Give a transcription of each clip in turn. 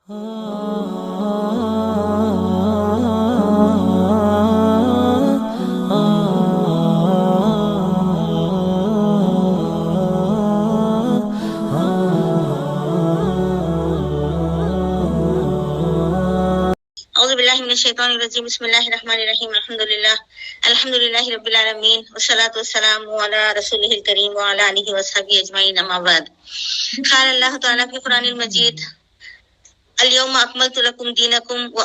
बिस्मिल्लाहिर्रहमानिर्रहीम बिस्मिल्लाहिर्रहमानिर्रहीम अल्हम्दुलिल्लाहि रब्बिल आलमीन वस्सलातु वस्सलामु अला रसूलिहिल करीम व अला आलिहि व अस्हाबिहि अजमईन अम्मा बाद क़ाल अल्लाहु तआला फ़ी क़ुरानिल मजीद अल-यौमा अकमलतु लकुम दीनकुम व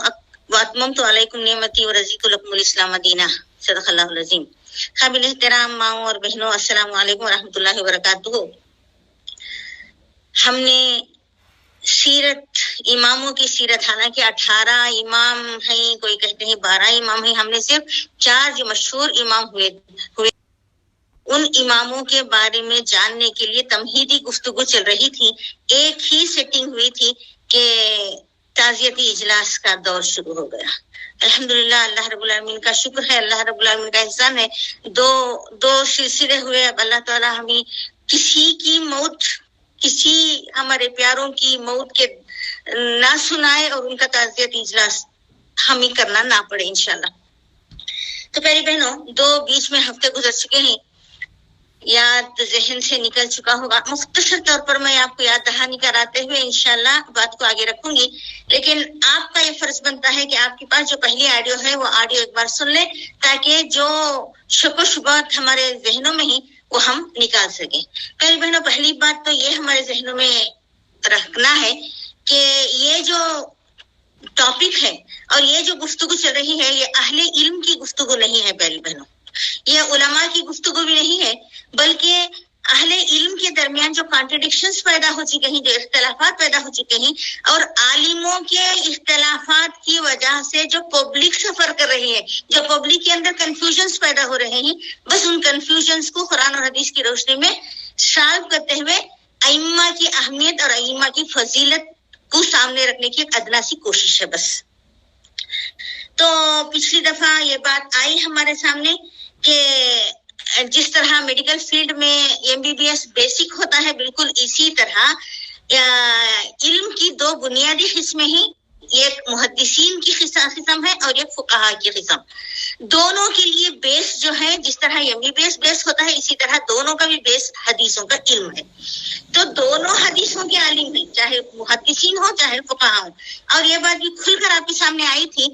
अतममतु अलैकुम निअमती व रज़ीतु लकुमुल इस्लाम दीना सदक़ल्लाहुल अज़ीम। काबिल एहतराम माओ और बहनों, अस्सलामु अलैकुम व रहमतुल्लाहि व बरकातुहू। हमने सीरत इमामों की सीरत, हालांकि 18 इमाम हैं, कोई कहते हैं 12 इमाम हैं, हमने सिर्फ 4 जो मशहूर इमाम हुए उन इमामों के बारे में जानने के लिए तमहीदी गुफ्तगू चल रही थी। एक ही सेटिंग हुई थी कि ताज़ियती इजलास का दौर शुरू हो गया। अल्हम्दुलिल्लाह, अल्लाह रब्बुल आलमीन का शुक्र है, अल्लाह रब्बुल आलमीन का एहसान है। दो सिलसिले हुए। अब अल्लाह ताला हमें किसी की मौत, किसी हमारे प्यारों की मौत के ना सुनाए और उनका ताज़ियत इजलास हम ही करना ना पड़े इंशाल्लाह। तो प्यारी बहनों, 2 बीच में हफ्ते गुजर चुके हैं, याद जहन से निकल चुका होगा। मुख्तसर तौर पर मैं आपको याद दहानी कराते हुए इंशाल्लाह बात को आगे रखूंगी, लेकिन आपका ये फर्ज बनता है कि आपके पास जो पहली ऑडियो है वो ऑडियो एक बार सुन ले, ताकि जो शक व शुबहत हमारे जहनों में ही वो हम निकाल सके। प्यारी बहनों, पहली बात तो ये हमारे जहनों में रखना है कि ये जो टॉपिक है और ये जो गुफ्तगू चल रही है, ये अहले इल्म की गुफ्तगू नहीं है प्यारी बहनों, ये उलमा की गुफ्तगू भी नहीं है, बल्कि अहले इल्म के दरमियान जो कॉन्ट्रडिक्शंस पैदा हो चुके हैं, जो इख्तलाफात पैदा हो चुके हैं, और आलिमों के इख्तलाफात की वजह से जो पब्लिक सफर कर रही है, जो पब्लिक के अंदर कंफ्यूजन्स पैदा हो रहे हैं, बस उन कंफ्यूजन्स को कुरान और हदीस की रोशनी में सॉल्व करते हुए अइम्मा की अहमियत और अइम्मा की फजीलत को सामने रखने की एक अदना सी कोशिश है बस। तो पिछली दफा ये बात आई हमारे सामने कि जिस तरह मेडिकल फील्ड में एमबीबीएस बेसिक होता है, बिल्कुल इसी तरह इल्म की 2 बुनियादी किस्में ही, एक मुहद्दिसीन की किस्म है और एक फुकाहा की किस्म। दोनों के लिए बेस जो है, जिस तरह एमबीबीएस बेस होता है, इसी तरह दोनों का भी बेस हदीसों का इल्म है। तो दोनों हदीसों के आलिम हैं, चाहे मुहद्दिसीन हो चाहे फुकाहा हो। और ये बात भी खुलकर आपके सामने आई थी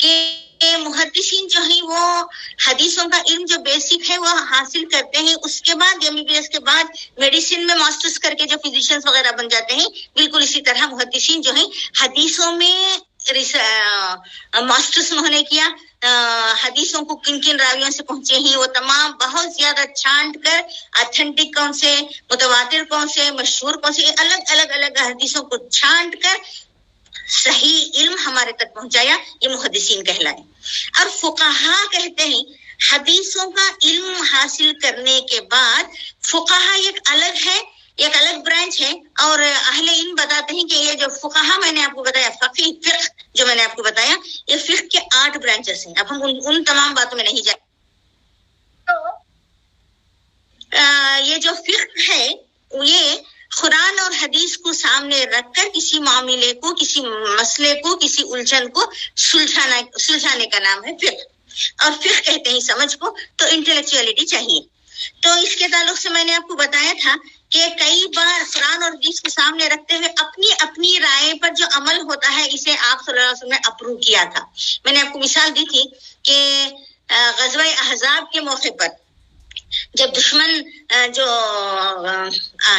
कि मुहद्दिसीन जो है वो हदीसों का इल्म जो बेसिक है वो हासिल करते हैं, उसके बाद एमबीबीएस के बाद मेडिसिन में मास्टर्स करके जो फिजिशियंस वगैरह बन जाते हैं, बिल्कुल इसी तरह मुहद्दिसीन जो है हदीसों में मास्टर्स उन्होंने किया, हदीसों को किन किन रावियों से पहुंचे हैं वो तमाम बहुत ज्यादा छांट कर ऑथेंटिक कौन से, मुतवातिर कौन से, मशहूर कौन से, अलग अलग हदीसों को छांट कर सही इल्म हमारे तक पहुंचाया, ये मुहद्दिसीन कहलाए। और फुकाहा कहते हैं हदीसों का इल्म हासिल करने के बाद फुकाहा एक अलग है, एक अलग ब्रांच है। और अहले इल्म बताते हैं कि ये जो फुकाहा मैंने आपको बताया, फ़क़ीह फ़िक़्ह जो मैंने आपको बताया, ये फ़िक़्ह के 8 ब्रांचेस हैं। अब हम उन तमाम बातों में नहीं जाए। तो ये जो फ़िक़्ह है ये कुरान और हदीस को सामने रखकर किसी मामले को, किसी मसले को, किसी उलझन को सुलझाने का नाम है फ़िक़्ह। और फ़िक़्ह कहते हैं समझ को, तो इंटेलेक्चुअलिटी चाहिए। तो इसके ताल्लुक से मैंने आपको बताया था कि कई बार कुरान और हदीस को सामने रखते हुए अपनी अपनी राय पर जो अमल होता है, इसे आप सल्लल्लाहु अलैहि वसल्लम ने अप्रूव किया था। मैंने आपको मिसाल दी थी कि ग़ज़वा अहज़ाब के मौके पर जब दुश्मन जो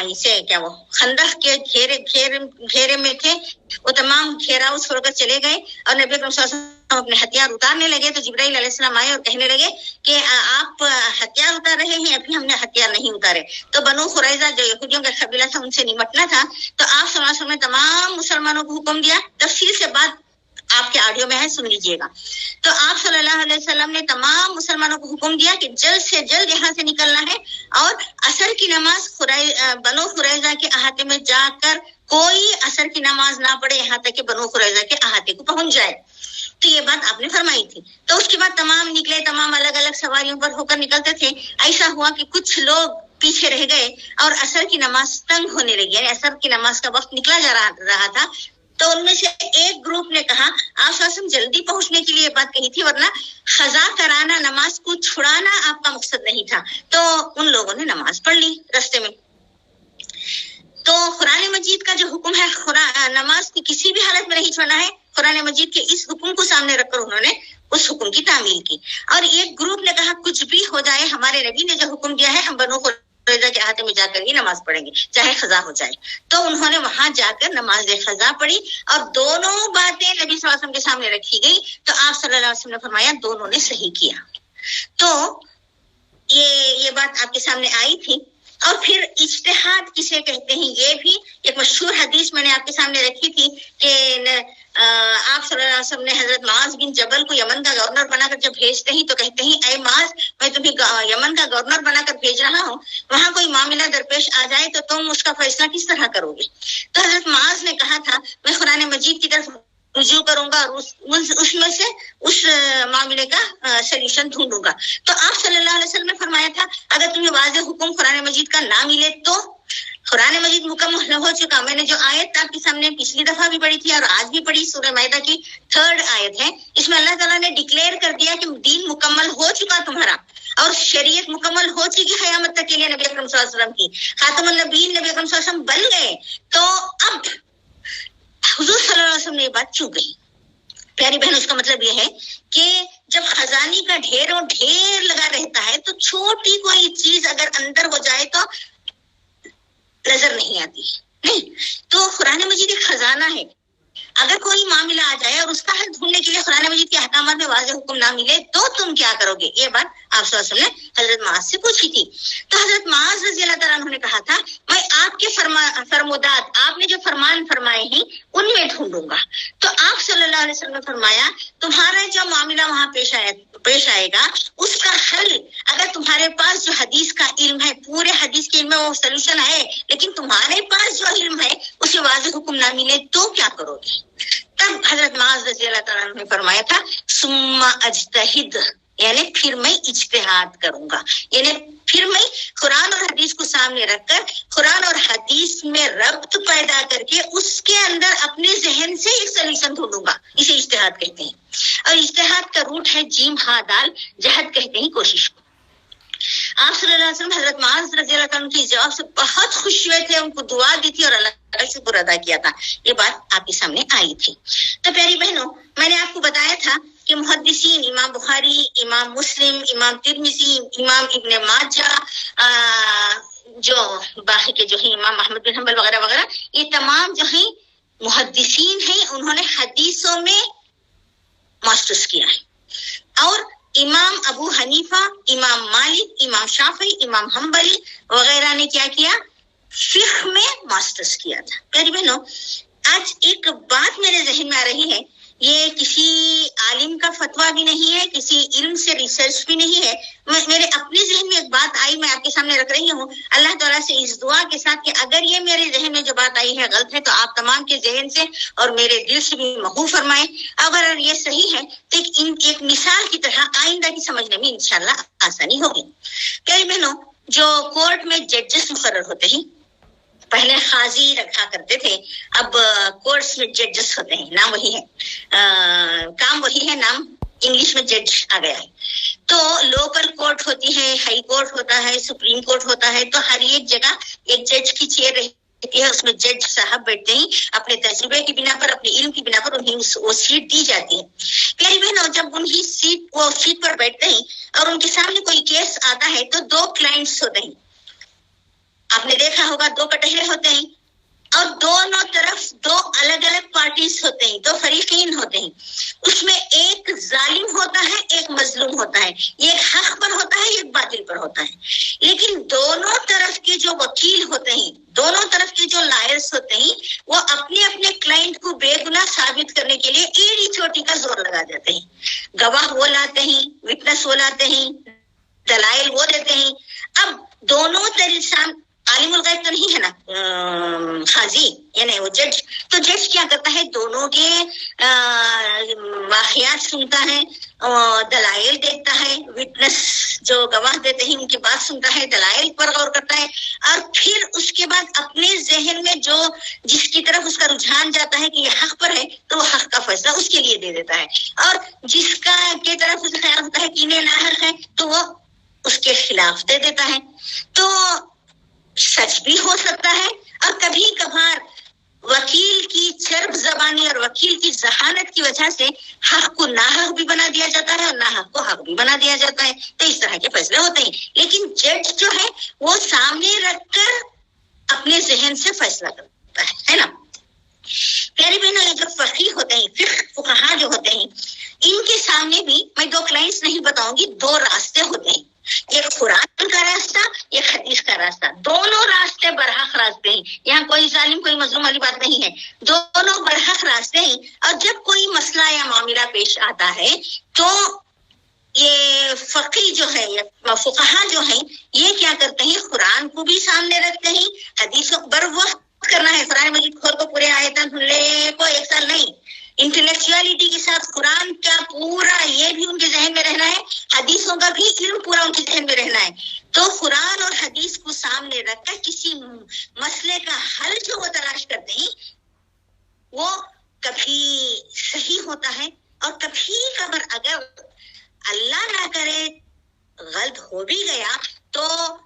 इसे क्या वो खंदक के घेरे में थे, वो तमाम घेराव छोड़कर चले गए और नबी अकरम सल्लल्लाहु अलैहि वसल्लम अपने हथियार उतारने लगे, तो जिब्राइल अलैहिस्सलाम आए और कहने लगे कि आप हथियार उतार रहे हैं, अभी हमने हथियार नहीं उतारे। तो बनु खुरैज़ा जो यहूदियों का कबीला था, उनसे निपटना था। तो आप सल्लल्लाहु अलैहि वसल्लम ने तमाम मुसलमानों को हुक्म दिया, तफसील से बात आपके ऑडियो में है, सुन लीजिएगा। तो आप सल्लल्लाहु अलैहि वसल्लम ने तमाम मुसलमानों को हुक्म दिया कि जल्द से जल्द यहाँ से निकलना है और असर की नमाज बनु खुरैज़ा के अहाते में जाकर कोई असर की नमाज ना पड़े, यहाँ तक कि बनु खुरैज़ा के अहाते को पहुंच जाए। तो ये बात आपने फरमाई थी। तो उसके बाद तमाम निकले, तमाम अलग अलग सवारियों पर होकर निकलते थे। ऐसा हुआ कि कुछ लोग पीछे रह गए और असर की नमाज तंग होने लगी, यानी असर की नमाज का वक्त निकला जा रहा था। تو ان میں سے ایک گروپ نے کہا آپ صلی اللہ علیہ وسلم جلدی پہنچنے کے لیے بات کہی تھی، ورنہ قضا کرانا، نماز کو چھڑانا آپ کا مقصد نہیں تھا. تو ان لوگوں نے نماز پڑھ لی راستے میں. تو قرآن مجید کا جو حکم ہے نماز کو کسی بھی حالت میں نہیں چھوڑنا ہے، قرآن مجید کے اس حکم کو سامنے رکھ کر انہوں نے اس حکم کی تعمیل کی. اور ایک گروپ نے کہا کچھ بھی ہو جائے، ہمارے نبی نے جو حکم دیا ہے ہم بنو قریظہ کے احاطے میں جا کر ہی نماز پڑھیں گے چاہے قضا ہو جائے. تو انہوں نے وہاں جا کر نماز قضا پڑھی اور دونوں باتیں نبی صلی اللہ علیہ وسلم کے سامنے رکھی گئی. تو آپ صلی اللہ علیہ وسلم نے فرمایا دونوں نے صحیح کیا. تو یہ بات آپ کے سامنے آئی تھی. اور پھر اجتہاد کسے کہتے ہیں، یہ بھی ایک مشہور حدیث میں نے آپ کے سامنے رکھی تھی کہ آپ صلی اللہ علیہ وسلم نے حضرت معاذ بن جبل کو یمن کا گورنر بنا کر جب بھیجتے ہیں تو کہتے ہیں اے معاذ میں تمہیں یمن کا گورنر بنا کر بھیج رہا ہوں، وہاں کوئی معاملہ درپیش آ جائے تو تم اس کا فیصلہ کس طرح کرو گے. تو حضرت معاذ نے کہا تھا میں قرآن مجید کی طرف رجوع کروں گا اور اس میں سے اس معاملے کا سلیوشن ڈھونڈوں گا. تو آپ صلی اللہ علیہ وسلم نے فرمایا تھا اگر تمہیں واضح حکم قرآن مجید کا نہ ملے تو قرآن مجید مکمل ہو چکا. میں نے جو آیت آپ کے سامنے پچھلی دفعہ بھی پڑھی تھی اور آج بھی پڑھی، سورہ مائدہ کی 3rd آیت ہے. اس میں اللہ تعالیٰ نے ڈکلیئر کر دیا کہ دین مکمل ہو چکا تمہارا اور شریعت مکمل ہو چکی قیامت تک کے لیے. نبی اکرم صلی اللہ علیہ وسلم کی خاتم النبیین نبی اکرم صلی اللہ علیہ وسلم بن گئے. تو اب حضور صلی اللہ علیہ وسلم نے یہ بات چوں کہی. پیاری بہن اس کا مطلب یہ ہے کہ جب خزانے کا ڈھیر لگا رہتا ہے تو چھوٹی کوئی چیز اگر اندر ہو جائے تو نظر نہیں آتی. نہیں تو قرآن مجید ایک خزانہ ہے. اگر کوئی معاملہ آ جائے اور اس کا حل ڈھونڈنے کے لیے قرآن مجید کے احکامات میں واضح حکم نہ ملے تو تم کیا کرو گے. یہ بات آپ صلی اللہ علیہ وسلم نے حضرت معاذ سے پوچھی تھی. تو حضرت معاذ رضی اللہ تعالیٰ عنہ نے کہا تھا میں آپ کے فرمودات آپ نے جو فرمان فرمائے ہیں ان میں ڈھونڈوں گا. تو آپ صلی اللہ علیہ وسلم نے فرمایا تمہارا جو معاملہ وہاں پیش آئے گا اس کا حل اگر تمہارے پاس جو حدیث کا علم ہے، پورے حدیث کے علم میں وہ سلوشن ہے، لیکن تمہارے پاس جو علم ہے اس سے واضح حکم نہ ملے تو کیا کرو گے. تب حضرت معاذ رضی اللہ تعالیٰ نے فرمایا تھا ثم اجتہد، یعنی پھر میں اجتہاد کروں گا، یعنی پھر میں قرآن اور حدیث کو سامنے رکھ کر قرآن اور حدیث میں ربط پیدا کر کے اس کے اندر اپنے ذہن سے ایک سلیوشن ڈھونڈوں گا. اسے اجتہاد کہتے ہیں. اور اجتہاد کا روٹ ہے جیم ہا دال، جہد کہتے ہیں کوشش کو. آپ صلی اللہ علیہ وسلم حضرت معاذ رضی اللہ عنہ کی جواب سے بہت خوش ہوئے تھے، ان کو دعا دی تھی اور اللہ کا شکر ادا کیا تھا. یہ بات آپ کے سامنے آئی تھی. تو پیاری بہنوں میں نے آپ کو بتایا تھا کہ محدثین امام بخاری، امام مسلم، امام ترمذی، امام ابن ماجہ، جو باقی کے جو ہیں امام احمد بن حنبل وغیرہ وغیرہ، یہ تمام جو ہیں محدثین ہیں، انہوں نے حدیثوں میں ماسٹرز کیا ہے. اور امام ابو حنیفہ، امام مالک، امام شافعی، امام حنبلی وغیرہ نے کیا کیا؟ فقہ میں ماسٹرز کیا تھا. پیاری بہنوں آج ایک بات میرے ذہن میں آ رہی ہے، یہ کسی عالم کا فتویٰ بھی نہیں ہے، کسی علم سے ریسرچ بھی نہیں ہے، میرے اپنے ذہن میں ایک بات آئی، میں آپ کے سامنے رکھ رہی ہوں. اللہ تعالیٰ سے اس دعا کے ساتھ کہ اگر یہ میرے ذہن میں جو بات آئی ہے غلط ہے تو آپ تمام کے ذہن سے اور میرے دل سے بھی محو فرمائیں. اگر یہ صحیح ہے تو ایک مثال کی طرح آئندہ کی سمجھنے میں انشاءاللہ آسانی ہوگی. پیاری بہنوں جو کورٹ میں ججز مقرر ہوتے ہیں، پہلے قاضی رکھا کرتے تھے، اب کورٹس میں ججز ہوتے ہیں. نام وہی ہے، کام وہی ہے، نام انگلش میں جج آ گیا ہے. تو لوکل کورٹ ہوتی ہے، ہائی کورٹ ہوتا ہے، سپریم کورٹ ہوتا ہے. تو ہر ایک جگہ ایک جج کی چیئر رہتی ہے، اس میں جج صاحب بیٹھتے ہیں، اپنے تجربے کی بنا پر، اپنے علم کی بنا پر انہیں وہ سیٹ دی جاتی ہے. پیاری بہنوں جب انہیں وہ سیٹ پر بیٹھتے ہیں اور ان کے سامنے کوئی کیس آتا ہے تو 2 کلائنٹس ہوتے ہیں. آپ نے دیکھا ہوگا 2 کٹہرے ہوتے ہیں اور دونوں طرف 2 الگ الگ پارٹیز ہوتے ہیں، 2 فریقین ہوتے ہیں. اس میں ایک ظالم ہوتا ہے، ایک مظلوم ہوتا ہے، ایک حق پر ہوتا ہے، ایک باطل پر ہوتا ہے. لیکن دونوں طرف کے جو وکیل ہوتے ہیں، دونوں طرف کے جو لائرز ہوتے ہیں، وہ اپنے اپنے کلائنٹ کو بے گناہ ثابت کرنے کے لیے ایڑی چوٹی کا زور لگا دیتے ہیں. گواہ وہ لاتے ہیں، وٹنس وہ لاتے ہیں، دلائل وہ دیتے ہیں. اب دونوں طرف عالم الغیب تو نہیں ہے نا قاضی، یعنی وہ جج. تو جج کیا کرتا ہے؟ دونوں کے واقعات سنتا ہے دلائل دیکھتا ہے, وٹنس جو گواہ دیتے ہیں ان کی بات سنتا ہے, دلائل پر غور کرتا ہے, اور پھر اس کے بعد اپنے ذہن میں جو جس کی طرف اس کا رجحان جاتا ہے کہ یہ حق پر ہے تو وہ حق کا فیصلہ اس کے لیے دے دیتا ہے, اور جس کا کی طرف اسے خیال ہوتا ہے کہ انہیں ناحق ہے تو وہ اس کے خلاف دے دیتا ہے. تو سچ بھی ہو سکتا ہے, اور کبھی کبھار وکیل کی چرب زبانی اور وکیل کی ذہانت کی وجہ سے حق کو ناحق بھی بنا دیا جاتا ہے اور ناحق کو حق بھی بنا دیا جاتا ہے. تو اس طرح کے فیصلے ہوتے ہیں, لیکن جج جو ہے وہ سامنے رکھ کر اپنے ذہن سے فیصلہ کرتا ہے نا. پیاری بہنوں, یہ جو فقیہ ہوتے ہیں, فقہا جو ہوتے ہیں, ان کے سامنے بھی میں دو کلائنٹس نہیں بتاؤں گی, دو راستے ہوتے ہیں, ایک قرآن کا راستہ, ایک حدیث کا راستہ. دونوں راستے برحق راستے ہیں, یہاں کوئی ظالم کوئی مظلوم والی بات نہیں ہے, دونوں برحق راستے ہیں. اور جب کوئی مسئلہ یا معاملہ پیش آتا ہے تو یہ فقی جو ہے یا فقہا جو ہیں یہ کیا کرتے ہیں, قرآن کو بھی سامنے رکھتے ہیں, حدیثوں بر وقت کرنا ہے, قرآن مجید کھول کو پورے آیتیں دھلنے کو ایک سال نہیں, انٹلیکچولیٹی کے ساتھ قرآن کا پورا یہ بھی ان کے ذہن میں رہنا ہے, حدیثوں کا بھی علم پورا ان کے ذہن میں رہنا ہے. تو قرآن اور حدیث کو سامنے رکھ کر کسی مسئلے کا حل جو وہ تلاش کرتے ہیں وہ کبھی صحیح ہوتا ہے, اور کبھی کبھار اگر اللہ نہ کرے غلط ہو بھی گیا تو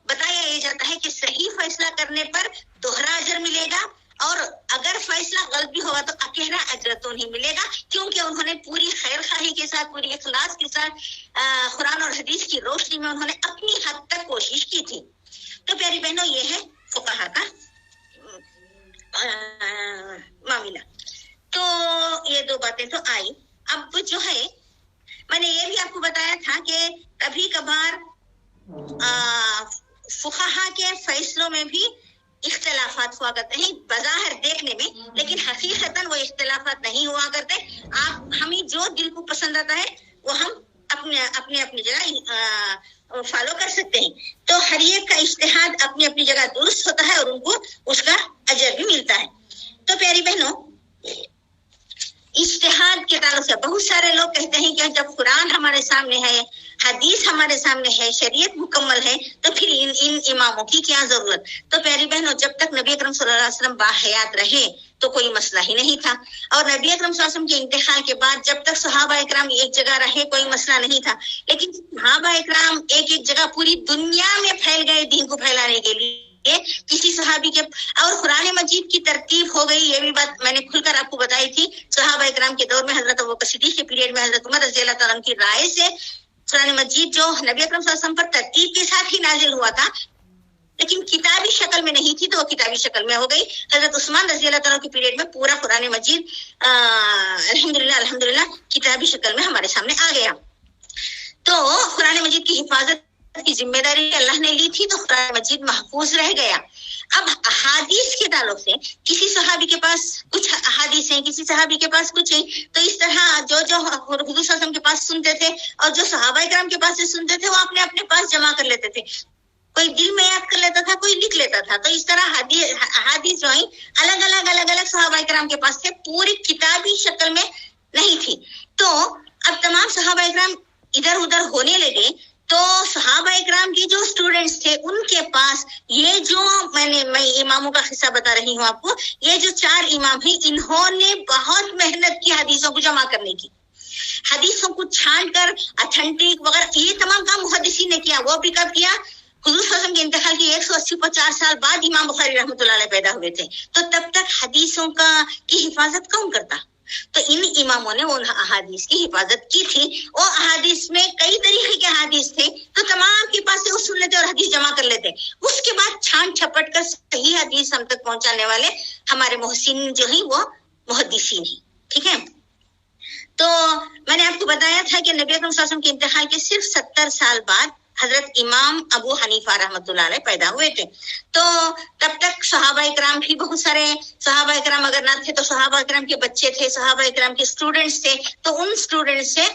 بتایا یہ جاتا ہے کہ صحیح فیصلہ کرنے پر دوہرا اجر ملے گا, اور اگر فیصلہ غلط بھی ہوگا تو اکیلا اجر تو نہیں ملے گا, کیونکہ انہوں نے پوری خیر خواہی کے ساتھ, پوری اخلاص کے ساتھ قرآن اور حدیث کی روشنی میں انہوں نے اپنی حد تک کوشش کی تھی. تو پیاری بہنوں, یہ ہے فقہا کا معاملہ. تو یہ دو باتیں تو آئی. اب جو ہے میں نے یہ بھی آپ کو بتایا تھا کہ کبھی کبھار فقہا کے فیصلوں میں بھی اختلافات ہوا کرتے ہیں بظاہر دیکھنے میں, لیکن حقیقتاً وہ اختلافات نہیں ہوا کرتے. آپ ہمیں جو دل کو پسند آتا ہے وہ ہم اپنی جگہ فالو کر سکتے ہیں. تو ہر ایک کا اجتہاد اپنی اپنی جگہ درست ہوتا ہے اور ان کو اس کا اجر بھی ملتا ہے. تو پیاری بہنوں, اجتہاد کے تعلق سے بہت سارے لوگ کہتے ہیں کہ جب قرآن ہمارے سامنے ہے, حدیث ہمارے سامنے ہے, شریعت مکمل ہے, تو پھر ان اماموں کی کیا ضرورت. تو پیاری بہنوں, جب تک نبی اکرم صلی اللہ علیہ وسلم باحیات رہے تو کوئی مسئلہ ہی نہیں تھا, اور نبی اکرم صلی اللہ علیہ وسلم کے انتقال کے بعد جب تک صحابہ اکرام ایک جگہ رہے کوئی مسئلہ نہیں تھا. لیکن صحابہ اکرام ایک ایک جگہ پوری دنیا میں پھیل گئے دین کو پھیلانے کے لیے, کسی صحابی کے, اور قرآن مجید کی ترتیب ہو گئی. یہ بھی بات میں نے کھل کر آپ کو بتائی تھی. صحابہ اکرام کے دور میں حضرت ابوبکر صدیق کے پیریڈ میں حضرت عمر رضی اللہ تعالیٰ عنہ کی رائے سے قرآن مجید جو نبی اکرم صلی اللہ علیہ وسلم پر ترتیب کے ساتھ ہی نازل ہوا تھا, لیکن کتابی شکل میں نہیں تھی, تو وہ کتابی شکل میں ہو گئی. حضرت عثمان رضی اللہ تعالیٰ کے پیریڈ میں پورا قرآن مجید الحمدللہ کتابی شکل میں ہمارے سامنے آ گیا. تو قرآن مجید کی حفاظت کی ذمہ داری اللہ نے لی تھی, تو قرآن مجید محفوظ رہ گیا. اب احادیث کے تعلق سے کسی صحابی کے پاس کچھ احادیث ہیں, کسی صحابی کے پاس کچھ ہیں, تو اس طرح جو حضور صلی اللہ علیہ وسلم کے پاس سنتے تھے اور جو صحابہ کرام کے پاس سے سنتے تھے وہ اپنے پاس جمع کر لیتے تھے. کوئی دل میں یاد کر لیتا تھا, کوئی لکھ لیتا تھا. تو اس طرح احادیث جو ہیں الگ الگ صحابہ کرام کے پاس تھے, پوری کتابی شکل میں نہیں تھی. تو اب تمام صحابہ کرام ادھر ادھر ہونے لگے, تو صحابہ اکرام کی جو اسٹوڈنٹس تھے ان کے پاس یہ جو میں اماموں کا قصہ بتا رہی ہوں آپ کو, یہ جو 4 امام ہیں انہوں نے بہت محنت کی حدیثوں کو جمع کرنے کی, حدیثوں کو چھان کر اتھینٹک وغیرہ, یہ تمام کام محدثین نے کیا. وہ بھی کب کیا؟ حضور صلی اللہ علیہ وسلم کے انتقال کے 180-50 سال بعد امام بخاری رحمۃ اللہ علیہ پیدا ہوئے تھے. تو تب تک حدیثوں کی حفاظت کون کرتا؟ تو ان اماموں نے ان احادیث کی حفاظت کی تھی. وہ احادیث میں کئی طریقے کے احادیث تھے, تو تمام کے پاس سے وہ سن لیتے اور حدیث جمع کر لیتے. اس کے بعد چھان چھپٹ کر صحیح حدیث ہم تک پہنچانے والے ہمارے محسن جو ہیں وہ محدثین ہیں. ٹھیک ہے, تو میں نے آپ کو بتایا تھا کہ نبی اکرم صلی اللہ علیہ وسلم کے انتقال کے صرف 70 سال بعد حضرت امام ابو حنیفہ رحمۃ اللہ علیہ پیدا ہوئے تھے. تو تب تک صحابہ اکرام بھی بہت سارے, صحابہ اکرام اگر نہ تھے تو صحابہ اکرام کے بچے تھے, صحابہ اکرام کے اسٹوڈنٹس تھے. تو ان اسٹوڈنٹس سے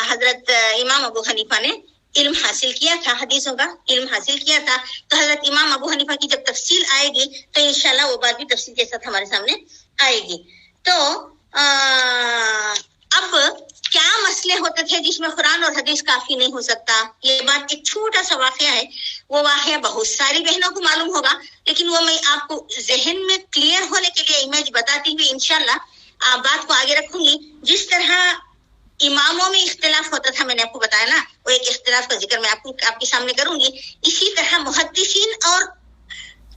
حضرت امام ابو حنیفہ نے علم حاصل کیا تھا, حدیثوں کا علم حاصل کیا تھا. تو حضرت امام ابو حنیفہ کی جب تفصیل آئے گی تو انشاءاللہ وہ بات بھی تفصیل کے ساتھ ہمارے سامنے آئے گی. تو اب کیا مسئلے फैसले होते थे जिसमें कुरान और हदीस काफी नहीं हो सकता। ये बात एक छोटा सा वाकया है, वो वाकया बहुत सारी बहनों को मालूम होगा, लेकिन वो मैं आपको जहन में क्लियर होने के लिए इमेज बताती हुई इंशाल्लाह बात को आगे रखूंगी। जिस तरह इमामों में इख्तिलाफ होता था, मैंने आपको बताया ना, वो एक इख्तिलाफ का जिक्र मैं आपके सामने करूंगी। इसी तरह मुहद्दिसीन और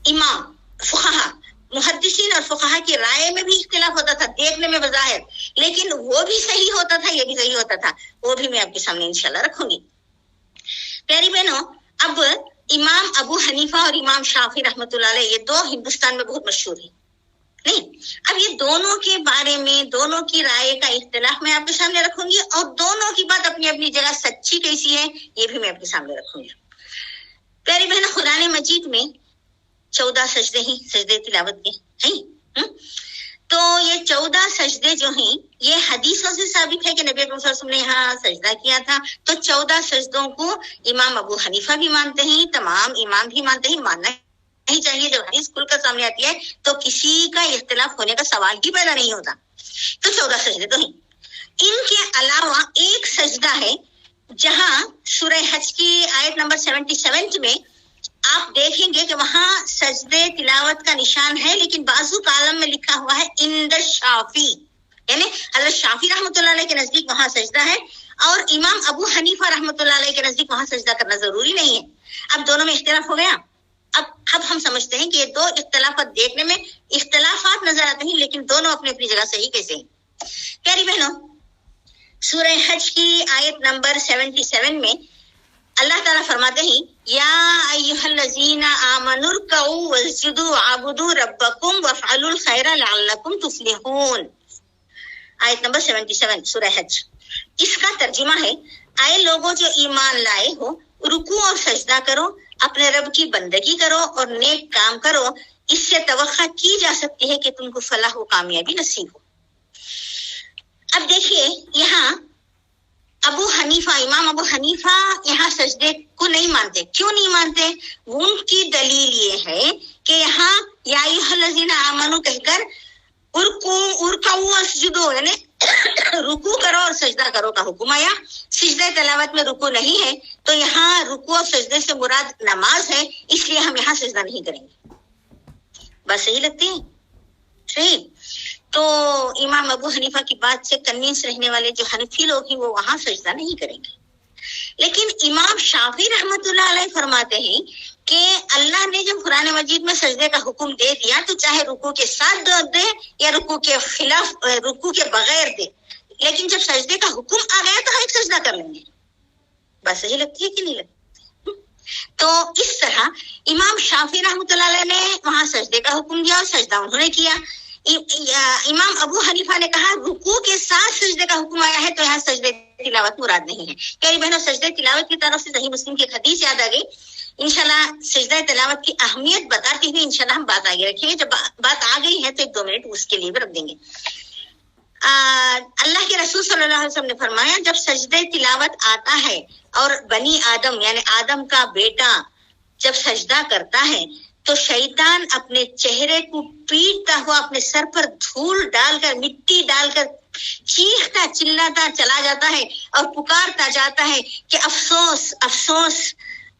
इमाम फुक़हा, मुहद्दिसीन और फुक़हा की राय में भी इख्तिलाफ होता था, देखने में बज़ाहिर, लेकिन वो भी सही होता था, ये भी सही होता था, वो भी मैं आपके सामने इंशाल्लाह रखूंगी। प्यारी बहनों, अब इमाम अबू हनीफा और इमाम शाफी रहमतुल्लाह अलैह, ये दो हिंदुस्तान में बहुत मशहूर है नहीं। अब ये दोनों के बारे में, दोनों की राय का इख्तिलाफ मैं आपके सामने रखूंगी, और दोनों की बात अपनी अपनी जगह सच्ची कैसी है ये भी मैं आपके सामने रखूंगी। प्यारी बहन, कुरान मजीद में 14 सजदे ही सजदे तिलावत के हैं। तो ये 14 सजदे जो हैं ये हदीसों से साबित है कि नबी अकरम सल्लल्लाहु अलैहि वसल्लम ने यहाँ सजदा किया था। तो 14 सजदों को इमाम अबू हनीफा भी मानते हैं, तमाम इमाम भी मानते हैं, मानना नहीं चाहिए। जब हदीस खुलकर सामने आती है तो किसी का इख्तिलाफ होने का सवाल ही पैदा नहीं होता। तो 14 सजदे तो हैं। इनके अलावा एक सजदा है जहां सूरह हज की आयत नंबर 77 में आप देखेंगे कि वहां सजदे तिलावत का निशान है, लेकिन बाजू कालम में लिखा हुआ है इंद शाफी, यानी हजरत शाफी रहमतुल्लाह अलैह के नजदीक वहां सजदा है, और इमाम अबू हनीफा रहमतुल्लाह अलैह के नजदीक वहां सजदा करना जरूरी नहीं है। अब दोनों में इख्तिलाफ हो गया। अब हम समझते हैं कि ये दो इख्तिलाफात देखने में इख्तिलाफात नजर आते हैं, लेकिन दोनों अपनी अपनी जगह सही कैसे हैं। प्यारी बहनों, सूरह हज की आयत नंबर 77 में अल्लाह ताला फरमाते हैं, या अय्युहल्लज़ीना आमनुरकऊ वस्जुदू अबुदू रब्बकुम वफ़अलुल खैरा लअल्लकुम तुफ्लिहून। आयत नंबर 77 सूरह हज। इसका तर्जुमा है, आए लोगों जो ईमान लाए हो, रुकू और सजदा करो, अपने रब की बंदगी करो और नेक काम करो, इससे तवक्का की जा सकती है कि तुमको फलाह व कामयाबी नसीब हो। अब देखिए, यहाँ अबू हनीफा, इमाम अबू हनीफा यहाँ सजदे को नहीं मानते। क्यों नहीं मानते? उनकी दलील ये है कि यहाँ या अय्युहल्लज़ीना आमनू कहकर उरकऊ वस्जुदू यानी रुकू करो और सजदा करो का हुक्म आया। सजदे तिलावत में रुकू नहीं है, तो यहाँ रुकू और सजदे से मुराद नमाज है, इसलिए हम यहाँ सजदा नहीं करेंगे। बस सही लगती है? सही। तो इमाम अबू हनीफा की बात से कन्विंस रहने वाले जो हनफी लोग हैं वो वहां सजदा नहीं करेंगे। लेकिन इमाम शाफी रहमतुल्लाह अलैह फरमाते हैं कि अल्लाह ने जब कुरान मजीद में सजदे का हुक्म दे दिया तो चाहे रुकू के साथ दे या रुकू के खिलाफ, रुकू के बगैर दे, लेकिन जब सजदे का हुक्म आ गया तो हम एक सजदा कर लेंगे। बस सही लगती है कि नहीं लगती? तो इस तरह इमाम शाफी रहमतुल्लाह अलैह ने वहां सजदे का हुक्म दिया और सजदा उन्होंने किया। इमाम अबू हनीफा ने कहा रुकू के साथ सजदे का हुक्म आया है तो यहाँ सजदे तिलावत मुराद नहीं है। प्यारी बहनों, सजदे तिलावत की तरफ से सही मुस्लिम की एक हदीस याद आ गई। इंशाल्लाह सजदा तिलावत की अहमियत बताती हुई इंशाल्लाह हम बात आगे रखेंगे। जब बात आ गई है तो 1-2 मिनट उसके लिए भी रख देंगे। अल्लाह के रसूल सल्लल्लाहु अलैहि वसल्लम ने फरमाया, जब सजदे तिलावत आता है और बनी आदम यानी आदम का बेटा जब सजदा करता है तो शैतान अपने चेहरे को पीटता हुआ अपने सर पर धूल डालकर, मिट्टी डालकर चीखता चिल्लाता चला जाता है और पुकारता जाता है कि अफसोस अफसोस,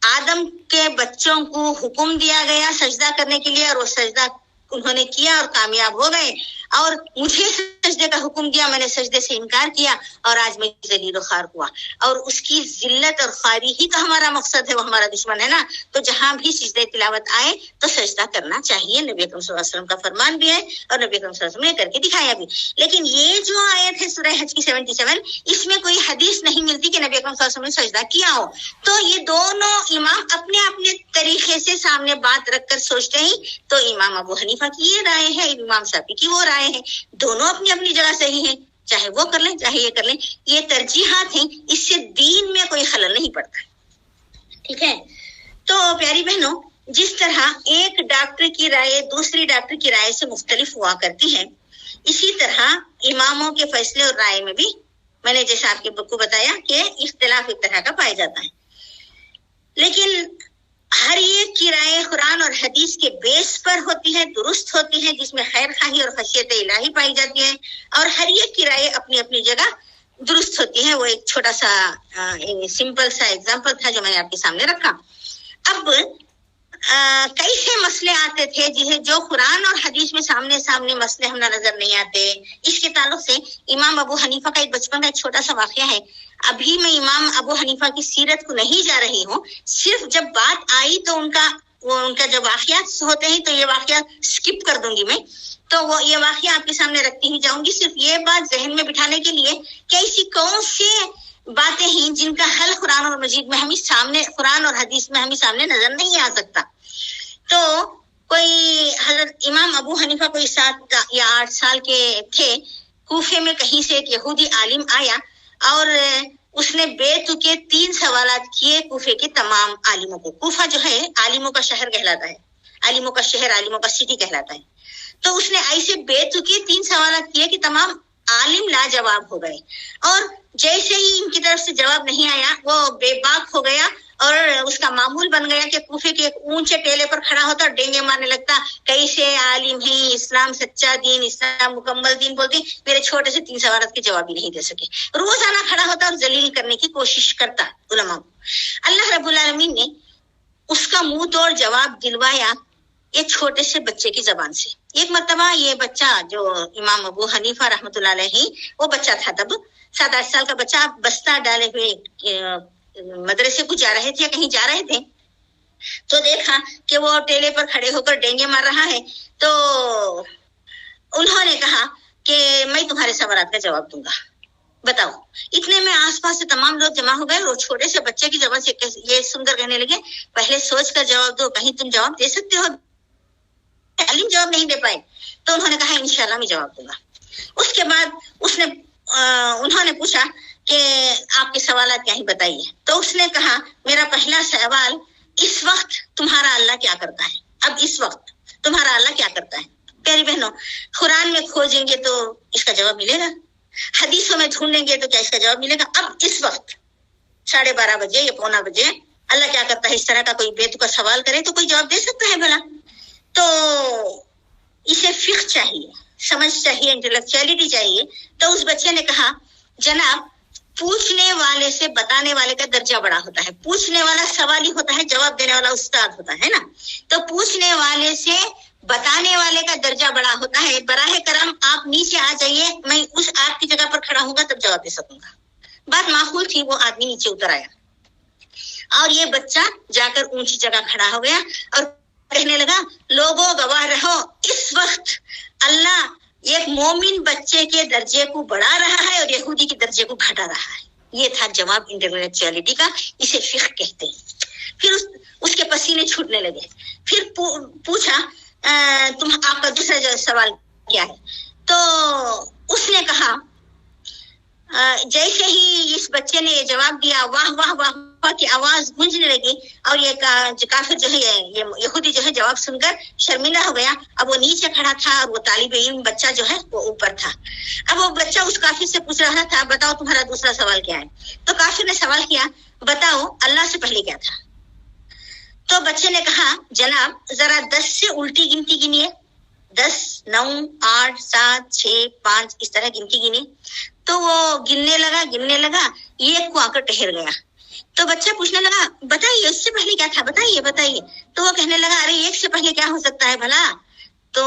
आदम के बच्चों को हुक्म दिया गया सजदा करने के लिए और वो सजदा उन्होंने किया और कामयाब हो गए, और मुझे सजदे का हुक्म दिया, मैंने सजदे से इनकार किया और आज मैं ज़लील व ख़ार हुआ। और उसकी जिल्लत और ख़ारी ही तो हमारा मकसद है, वो हमारा दुश्मन है ना। तो जहां भी सजदे तिलावत आए तो सजदा करना चाहिए, नबी अकरम सल्लल्लाहु अलैहि वसल्लम का फरमान भी है और नबी अकरम सल्लल्लाहु अलैहि वसल्लम ने करके दिखाया भी। लेकिन ये जो आयत है सूरह हज की 77, इसमें कोई हदीस नहीं मिलती कि नबी अकरम सल्लल्लाहु अलैहि वसल्लम ने सजदा किया हो। तो ये दोनों इमाम अपने अपने तरीके से सामने बात रखकर सोचते हैं। तो इमाम अबू हनीफा की ये राय है, इमाम शाफी की वो राय है, दोनों अपनी अपनी जगह सही है, चाहे वो कर लें चाहे ये कर लें, ये तरजीहात हैं, इससे दीन में कोई खलल नहीं पड़ता। ठीक है? तो प्यारी बहनों, जिस तरह एक डॉक्टर की राय दूसरी डॉक्टर की राय से मुख्तलिफ हुआ करती है, इसी तरह इमामों के फैसले और राय में भी मैंने जैसा आपको बताया कि इख्तिलाफ एक तरह का पाया जाता है। लेकिन हर एक की राय कुरान और हदीस के बेस पर होती है, दुरुस्त होती है, जिसमें खैर खाही और खशियत इलाही पाई जाती है, और हर एक की राय अपनी अपनी जगह दुरुस्त होती है। वो एक छोटा सा सिंपल सा एग्जाम्पल था जो मैंने आपके सामने रखा। अब कई से मसले आते थे जिन्हें जो कुरान और हदीस में सामने सामने मसले हमें नजर नहीं आते। इसके ताल्लुक से इमाम अबू हनीफा का एक बचपन का एक छोटा सा वाकया है। अभी मैं इमाम अबू हनीफा की सीरत को नहीं जा रही हूँ, सिर्फ जब बात आई तो उनका जब वाकया होते हैं तो ये वाकया स्किप कर दूंगी मैं, तो वो ये वाकया आपके सामने रखती ही जाऊंगी, सिर्फ ये बात जहन में बिठाने के लिए कि ऐसी कौन सी बातें हैं जिनका हल कुरान और मजीद में हमें सामने, कुरान और हदीस में हमें सामने नजर नहीं आ सकता। तो कोई हजरत इमाम अबू हनीफा कोई 7 या 8 साल के थे, कूफे में कहीं से एक यहूदी आलिम आया और उसने बेतुके 3 सवालात किए कूफे के तमाम आलिमों को। कूफा जो है आलिमों का शहर कहलाता है, आलिमों का शहर, आलिमों का सिटी कहलाता है। तो उसने ऐसे बेतुके 3 सवालात किए कि तमाम आलिम लाजवाब हो गए, और जैसे ही इनकी तरफ से जवाब नहीं आया वो बेबाक हो गया और उसका मामूल बन गया कि कूफे के एक ऊंचे टेले पर खड़ा होता और डेंगे मारने लगता, कैसे आलिम है, इस्लाम सच्चा दीन, इस्लाम मुकम्मल दीन बोलती, मेरे छोटे से 3 सवालात के जवाब भी नहीं दे सके। रोजाना खड़ा होता और जलील करने की कोशिश करता उलमा को। अल्लाह रब्बुल आलमीन ने उसका मुंह तोड़ जवाब दिलवाया एक छोटे से बच्चे की जबान से। एक मर्तबा ये बच्चा जो इमाम अबू हनीफा रहमतुल्लाह अलैहि, वो बच्चा था तब 7-8 साल का बच्चा, बस्ता डाले हुए मदरसे को जा रहे थे या कहीं जा रहे थे, तो देखा कि वो टेले पर खड़े होकर डेंगे मार रहा है। तो उन्होंने कहा कि मैं तुम्हारे सवालात का जवाब दूंगा, बताओ। इतने में आसपास से तमाम लोग जमा हो गए और छोटे से बच्चे की जबान से ये सुनकर कहने लगे, पहले सोच कर जवाब दो, कहीं तुम जवाब दे सकते हो। आलिम जवाब नहीं दे पाए तो उन्होंने कहा इंशाल्लाह मैं जवाब दूंगा। उसके बाद उन्होंने पूछा कि आपके सवालात क्या है बताइए। तो उसने कहा मेरा पहला सवाल, इस वक्त तुम्हारा अल्लाह क्या करता है? अब इस वक्त तुम्हारा अल्लाह क्या करता है? प्यारी बहनों, कुरान में खोजेंगे तो इसका जवाब मिलेगा, हदीसों में ढूंढेंगे तो क्या इसका जवाब मिलेगा? अब इस वक्त 12:30 बजे या 1:15 बजे अल्लाह क्या करता है, इस तरह का कोई बेतुका सवाल करे तो कोई जवाब दे सकता है भला? तो इसे फिक्र चाहिए, समझ चाहिए, इंटेलेक्चुअलिटी चाहिए। तो उस बच्चे ने कहा, जनाब पूछने वाले से बताने वाले का दर्जा बड़ा होता है। पूछने वाला सवाली होता है, जवाब देने वाला उस्ताद होता है ना। तो पूछने वाले से बताने वाले का दर्जा बड़ा होता है। बराह करम आप नीचे आ जाइए, मैं उस आपकी जगह पर खड़ा होऊंगा तब जवाब दे सकूंगा। बात माकूल थी, वो आदमी नीचे उतर आया और ये बच्चा जाकर ऊंची जगह खड़ा हो गया और कहने लगा, लोगों गवाह रहो, इस वक्त अल्लाह एक मोमिन बच्चे के दर्जे को बढ़ा रहा है और यहूदी के दर्जे को घटा रहा है। ये था जवाब इंटेलेक्चुअलिटी का, इसे फिक्र कहते हैं। फिर उसके पसीने छूटने लगे। फिर पूछा, तुम आपका दूसरा सवाल क्या है? तो उसने कहा, जैसे ही इस बच्चे ने ये जवाब दिया, वाह वाह वाह की आवाज गूंजने लगी और ये काफिर जो है, ये यहूदी जो है जवाब सुनकर शर्मिंदा हो गया। अब वो नीचे खड़ा था और वो तालिब इल्म बच्चा जो है वो ऊपर था। अब वो बच्चा उस काफिर से पूछ रहा था, बताओ तुम्हारा दूसरा सवाल क्या है? तो काफिर ने सवाल किया, बताओ अल्लाह से पहले क्या था? तो बच्चे ने कहा, जनाब जरा 10 से उल्टी गिनती गिनिए, 10, 9, 8, 7, 6, 5 इस तरह गिनती गिनी। तो वो गिनने लगा, एक को आकर ठहर गया। तो बच्चा पूछने लगा, बताइए उससे पहले क्या था, बताइए। तो वो कहने लगा, अरे एक से पहले क्या हो सकता है भला? तो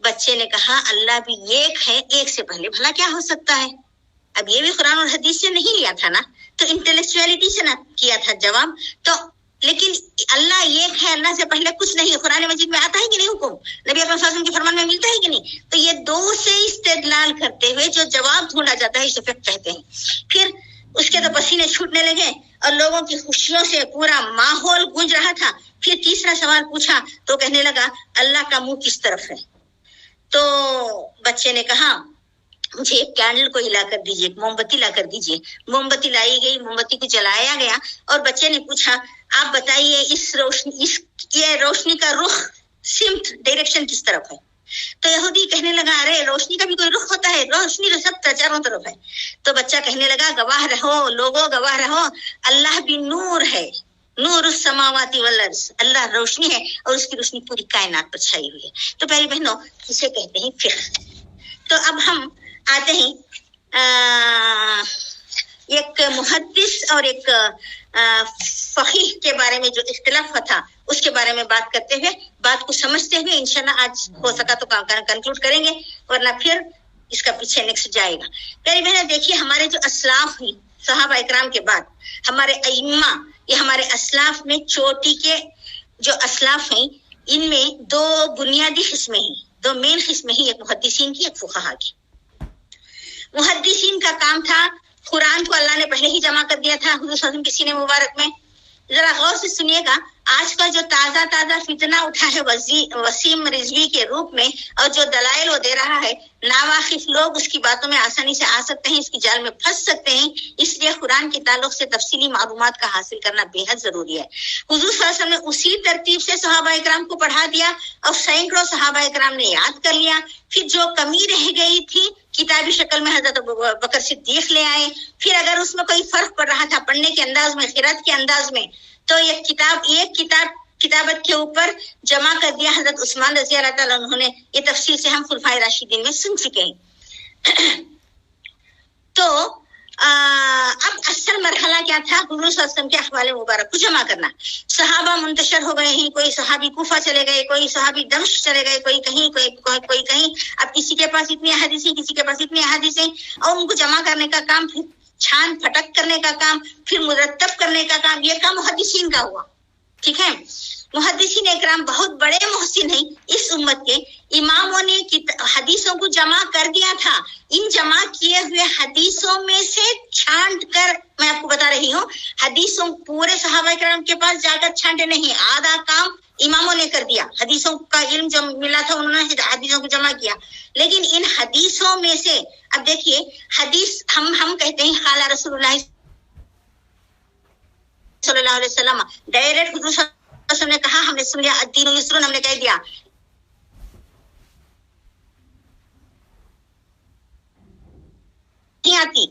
बच्चे ने कहा, अल्लाह भी एक है, एक से पहले भला क्या हो सकता है? अब ये भी कुरान और हदीस से नहीं लिया था ना, तो इंटेलेक्चुअलिटी से ना किया था जवाब। तो लेकिन अल्लाह एक है, अल्लाह से पहले कुछ नहीं। कुरान मजीद में आता है कि नहीं हुक्म? नबी अकरम सल्लल्लाहु अलैहि वसल्लम के फरमान में मिलता है कि नहीं? तो ये 2 से इस्तेदलाल करते हुए जो जवाब ढूंढा जाता है इसे फिक्र कहते हैं। फिर उसके तो पसीने छूटने लगे और लोगों की खुशियों से पूरा माहौल गूंज रहा था। फिर तीसरा सवाल पूछा तो कहने लगा, अल्लाह का मुंह किस तरफ है? तो बच्चे ने कहा, मुझे एक कैंडल को हिला कर दीजिए, मोमबत्ती ला कर दीजिए। मोमबत्ती लाई गई, मोमबत्ती को जलाया गया और बच्चे ने पूछा, आप बताइए ये रोशनी का रुख, सिमत, डायरेक्शन किस तरफ है? तो यहूदी कहने लगा, अरे रोशनी का भी कोई रुख होता है, रोशनी तो सब चारों तरफ है। तो बच्चा कहने लगा, गवाह रहो लोगों, गवाह रहो, अल्लाह भी नूर है, नूर समावाती वल अर्ज़, अल्लाह रोशनी है और उसकी रोशनी पूरी कायनात पर छाई हुई है। तो प्यारी बहनों, इसे कहते हैं फिक्र। तो अब हम आते हैं ایک محدث اور ایک فقیہ کے بارے میں جو اختلاف تھا اس کے بارے میں بات کرتے ہوئے، بات کو سمجھتے ہوئے انشاءاللہ آج ہو سکا تو کنکلوڈ کریں گے، ورنہ پھر اس کا پیچھے نیکسٹ جائے گا. پیاری بہنیں دیکھیے، ہمارے جو اسلاف ہیں صحابہ اکرام کے بعد ہمارے ائمہ، یہ ہمارے اسلاف میں چوٹی کے جو اسلاف ہیں ان میں دو بنیادی قسمیں ہیں، دو مین قسمیں ہیں، ایک محدثین کی ایک فقہا کی. محدثین کا کام تھا، قرآن کو اللہ نے پہلے ہی جمع کر دیا تھا حضور صلی اللہ علیہ وسلم کے سینے مبارک میں. ذرا غور سے سنیے گا، آج کا جو تازہ فتنہ اٹھا ہے وسیم رضوی کے روپ میں، اور جو دلائل وہ دے رہا ہے، ناواقف لوگ اس کی باتوں میں آسانی سے آ سکتے ہیں، اس کی جال میں پھنس سکتے ہیں. اس لیے قرآن کے تعلق سے تفصیلی معلومات کا حاصل کرنا بے حد ضروری ہے. حضور صلی اللہ علیہ وسلم نے اسی ترتیب سے صحابہ اکرام کو پڑھا دیا اور سینکڑوں صحابہ اکرام نے یاد کر لیا. پھر جو کمی رہ گئی تھی کتابی شکل میں حضرت ابوبکر صدیق لے آئے. پھر اگر اس میں کوئی فرق پڑ رہا تھا پڑھنے کے انداز میں، قرات کے انداز میں، تو ایک کتابت کے اوپر جمع کر دیا حضرت عثمان رضی اللہ تعالیٰ عنہ نے. یہ تفصیل سے ہم خلفائے راشدین میں سن چکے ہیں. تو اب اصل مرحلہ کیا تھا؟ حضور صلی اللہ علیہ وسلم کے احوال مبارک کو جمع کرنا. صحابہ منتشر ہو گئے ہیں، کوئی صحابی کوفہ چلے گئے، کوئی صحابی دمشق چلے گئے، کوئی کہیں کوئی کہیں. اب کسی کے پاس اتنی احادیث ہیں، کسی کے پاس اتنی احادیث ہیں، اور ان کو جمع کرنے کا کام، پھر چھان پھٹک کرنے کا کام، پھر مرتب کرنے کا کام، یہ کام محدثین کا ہوا. ٹھیک ہے، محدثین اکرام بہت بڑے محسن ہیں. اس امت کے اماموں نے حدیثوں کو جمع کر دیا تھا. ان جمع کیے ہوئے حدیثوں میں سے چھانٹ کر، میں آپ کو بتا رہی ہوں، حدیثوں پورے صحابہ اکرام کے پاس جا کر چھانٹے نہیں، آدھا کام اماموں نے کر دیا. حدیثوں کا علم جو ملا تھا انہوں نے حدیثوں کو جمع کیا. لیکن ان حدیثوں میں سے اب دیکھیے، حدیث ہم کہتے ہیں قال رسول اللہ صلی اللہ علیہ وسلم، ڈائریکٹ حضور صلی اللہ علیہ وسلم نے کہا، ہم نے سن لیا، الدین یسر، ہم نے کہہ دیا. نہیں آتی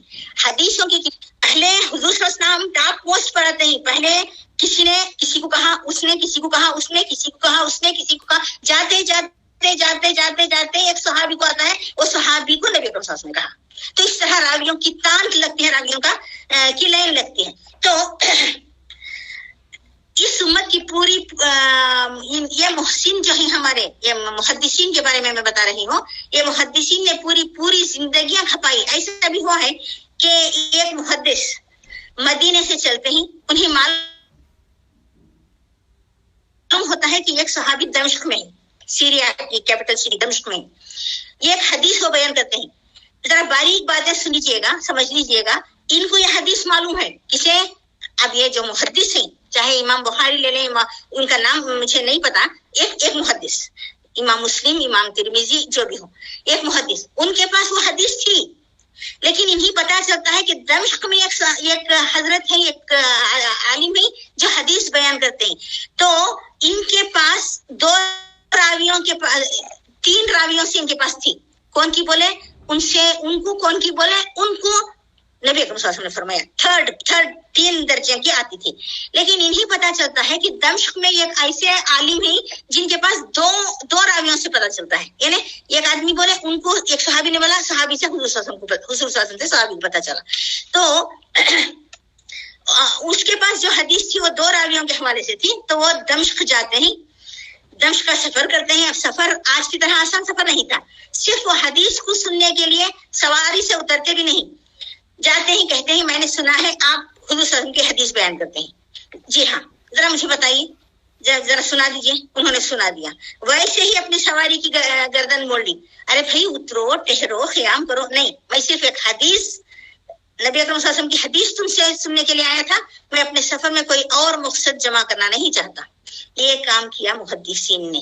حدیثوں کی. پہلے حضور صلی اللہ علیہ وسلم ٹاپ پوسٹ پر آتے ہیں. پہلے کسی نے کسی کو کہا، اس نے کسی کو کہا، اس نے کسی کو کہا، اس نے کسی کو کہا، جاتے ایک صحابی کو آتا ہے، وہ صحابی کو نبی اکرم صلی اللہ علیہ وسلم نے کہا. تو اس طرح راویوں کی تانت لگتی ہے، راویوں کی لائن لگتی ہے. تو اس امت کی پوری یہ محسن جو ہیں ہمارے، یہ محدثین کے بارے میں بتا رہی ہوں، یہ محدثین نے پوری زندگیاں کھپائی. ایسا بھی ہوا ہے کہ ایک محدث مدینے سے چلتے ہیں، انہیں معلوم ہوتا ہے کہ ایک صحابی دمشق میں، سیریا کی کیپٹل سٹی دمشق میں، یہ ایک حدیث کو بیان کرتے ہیں. ذرا باریک باتیں سن لیجیے گا، سمجھ لیجیے گا. ان کو یہ حدیث معلوم ہے. کسے؟ اب یہ جو محدث ہیں، چاہے امام بخاری لے لیں، ان کا نام مجھے نہیں پتا، ایک محدث، امام مسلم، امام ترمذی، جو بھی ہو، ایک محدث، ان کے پاس وہ حدیث تھی. لیکن انہیں پتا چلتا ہے کہ دمشق میں ایک حضرت ہے، ایک عالم ہے جو حدیث بیان کرتے ہیں. تو ان کے پاس تین راویوں سے ان کے پاس تھی. کون کی بولے؟ ان کو کون کی بولے؟ ان کو نبی اکرم صلی اللہ علیہ وسلم نے فرمایا تھرڈ 3 درجے کی آتی تھی. لیکن انہیں پتا چلتا ہے کہ دمشق میں ایک ایسے عالم ہیں جن کے پاس دو راویوں سے پتا چلتا ہے. یعنی ایک آدمی بولے، ان کو ایک صحابی نے بولا، صحابی سے حضور صلی اللہ علیہ وسلم سے صحابی کو پتا چلا. تو اس کے پاس جو حدیث تھی وہ 2 راویوں کے حوالے سے تھی. تو وہ دمشق جاتے ہیں، دمشق کا سفر کرتے ہیں. اب سفر آج کی طرح آسان سفر نہیں تھا. صرف وہ حدیث کو سننے کے لیے سواری سے اترتے بھی نہیں، جاتے ہیں، کہتے ہیں میں نے سنا ہے آپ حضور صلی اللہ علیہ وسلم کی حدیث بیان کرتے ہیں. جی ہاں، ذرا مجھے بتائیے، ذرا سنا دیجیے. انہوں نے سنا دیا. ویسے ہی اپنی سواری کی گردن موڑ لی. ارے بھائی اترو، ٹہرو، قیام کرو. نہیں، میں صرف ایک حدیث، نبی اکرم صلی اللہ علیہ وسلم کی حدیث تم سے سننے کے لیے آیا تھا. میں اپنے سفر میں کوئی اور مقصد جمع کرنا نہیں چاہتا. یہ کام کیا محدثین نے.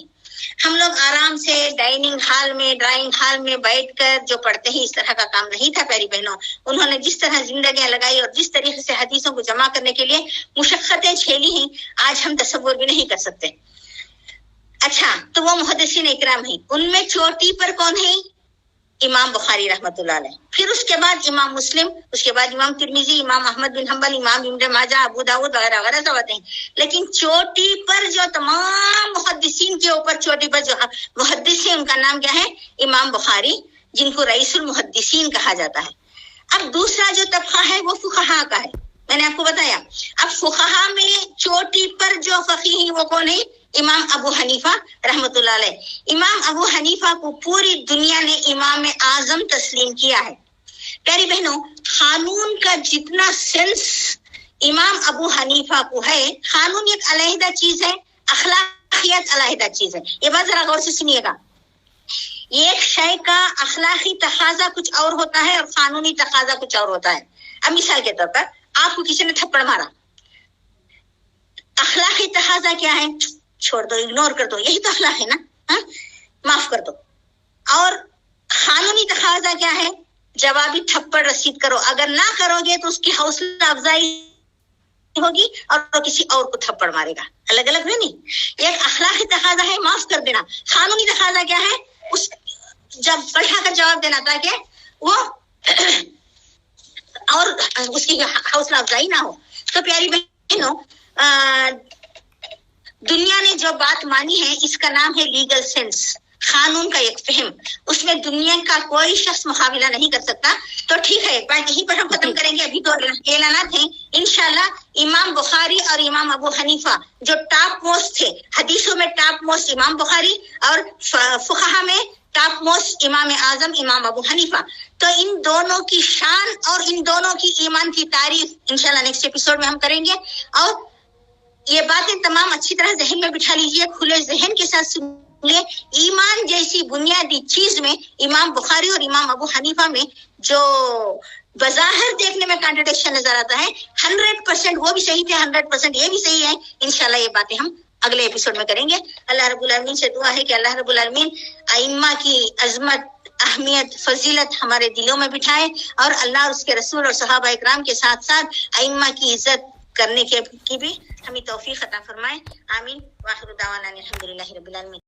ہم لوگ آرام سے ڈائننگ ہال میں، ڈرائنگ ہال میں بیٹھ کر جو پڑھتے ہیں، اس طرح کا کام نہیں تھا پیاری بہنوں. انہوں نے جس طرح زندگیاں لگائی اور جس طریقے سے حدیثوں کو جمع کرنے کے لیے مشقتیں جھیلی ہیں، آج ہم تصور بھی نہیں کر سکتے. اچھا، تو وہ محدثین اکرام ہیں. ان میں چوٹی پر کون ہے؟ امام بخاری رحمۃ اللہ علیہ. پھر اس کے بعد امام مسلم، اس کے بعد امام ترمذی، امام احمد بن حنبل، امام ابن ماجہ، ابو داؤد وغیرہ وغیرہ سب آتے ہیں. لیکن چوٹی پر جو تمام محدثین کے اوپر چوٹی پر جو محدث ہیں، ان کا نام کیا ہے؟ امام بخاری، جن کو رئیس المحدثین کہا جاتا ہے. अब दूसरा जो तबका है वो फुकहा का है, मैंने आपको बताया। अब फुकहा में चोटी पर जो फकीह है वो कौन है? इमाम अबू हनीफा रहमतुल्लाह अलैह। इमाम अबू हनीफा को पूरी दुनिया ने इमाम आजम तस्लीम किया है। प्यारी बहनों, कानून का जितना सेंस इमाम अबू हनीफा को है, कानून एक अलहदा चीज है, अखलाकियत अलहदा चीज है। ये बात जरा गौर से सुनिएगा। एक शय का अखलाकी तकाजा कुछ और होता है और कानूनी तकाजा कुछ और होता है। अब मिसाल के तौर पर आपको किसी ने थप्पड़ मारा, अखलाकी तकाजा क्या है? छोड़ दो, इग्नोर कर दो, यही तो अखलाक है ना, हाँ? माफ कर दो। और कानूनी तकाजा क्या है? जवाबी थप्पड़ रसीद करो, अगर ना करोगे तो उसकी हौसला अफजाई होगी और तो किसी और को थप्पड़ मारेगा। अलग अलग है नहीं। एक अखलाकी तकाजा है माफ कर देना, कानूनी तकाजा क्या है? उस जब बढ़ा कर जवाब देना ताकि वो और उसकी हौसला अफजाई ना हो। तो प्यारी बहनों, दुनिया ने जो बात मानी है इसका नाम है लीगल सेंस, कानून का एक फहम। उसमें दुनिया का कोई शख्स मुकाबला नहीं कर सकता। तो ठीक है, एक बात यहीं पर हम खत्म करेंगे। अभी तो ऐलानात हैं इंशाल्लाह। इमाम बुखारी और इमाम अबू हनीफा जो टॉप मोस्ट थे, हदीसों में टॉप मोस्ट इमाम बुखारी और फुक़हा में टॉप मोस्ट इमाम आजम इमाम अबू हनीफा। तो इन दोनों की शान और इन दोनों की ईमान की तारीफ इंशाल्लाह नेक्स्ट एपिसोड में हम करेंगे। और ये बातें तमाम अच्छी तरह जहन में बिठा लीजिए, खुले जहन के साथ सुनिए। ईमान जैसी बुनियादी चीज में इमाम बुखारी और इमाम अबू हनीफा में जो बज़ाहिर देखने में कॉन्ट्रडिक्शन नजर आता है, 100% वो भी सही थे, 100% ये भी सही है। इंशाल्लाह ये बातें हम अगले एपिसोड में करेंगे। अल्लाह रब्बुल आलमीन से दुआ है कि अल्लाह रब्बुल आलमीन आइम्मा की अजमत, अहमियत, फजीलत हमारे दिलों में बिठाए और अल्लाह और उसके रसूल और सहाबा इकराम के साथ साथ आइम्मा की इज्जत करने की भी हमें तौफीक अता फरमाए। आमीन। वाखिर दावाना अल्हम्दुलिल्लाहि रब्बिल आलमीन।